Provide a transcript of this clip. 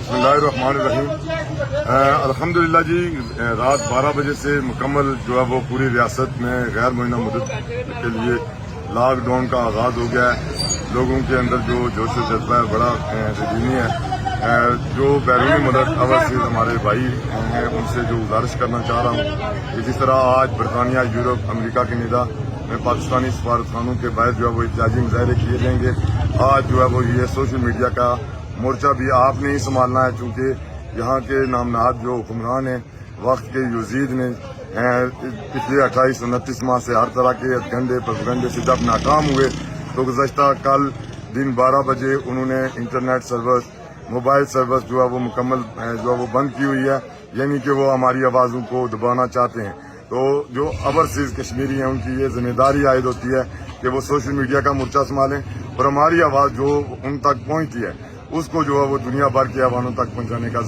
बिस्मिल्लाहिर्रहमानिर्रहीम। अल्हम्दुलिल्लाह जी, रात 12 बजे से मुकम्मल जो है वो पूरी रियासत में गैर मुअय्यना मुद्दत के लिए लॉकडाउन का आगाज़ हो गया है। लोगों के अंदर जो जोश व जज्बा है बड़ा यकीनी है। जो बैरूनी मदद अवर से हमारे भाई हैं उनसे जो गुजारिश करना चाह रहा हूँ कि जिस तरह आज बरतानिया, यूरोप, अमेरिका के निदा में पाकिस्तानी सफारतखानों के बाहर जो है वो एहतजाजी मुजाहरे किए जाएंगे, आज जो है वो ये सोशल मीडिया का मोर्चा भी आपने ही संभालना है, चूँकि यहाँ के नामनाद जो हुक्मरान हैं वक्त के यजीद ने पिछले 28-29 माह से हर तरह के हथकंडे प्रोपेगेंडे से जब नाकाम हुए तो गुज़श्ता कल दिन 12 बजे उन्होंने इंटरनेट सर्विस, मोबाइल सर्विस जो है वो मुकम्मल जो है वो बंद की हुई है, यानी कि वो हमारी आवाज़ों को दबाना चाहते हैं। तो जो ओवरसीज कश्मीरी हैं उनकी ये जिम्मेदारी आयद होती है कि वो सोशल मीडिया का मोर्चा संभालें और हमारी आवाज़ जो उन तक पहुँचती है उसको जो है वो दुनिया भर के अवानों तक पहुँचाने का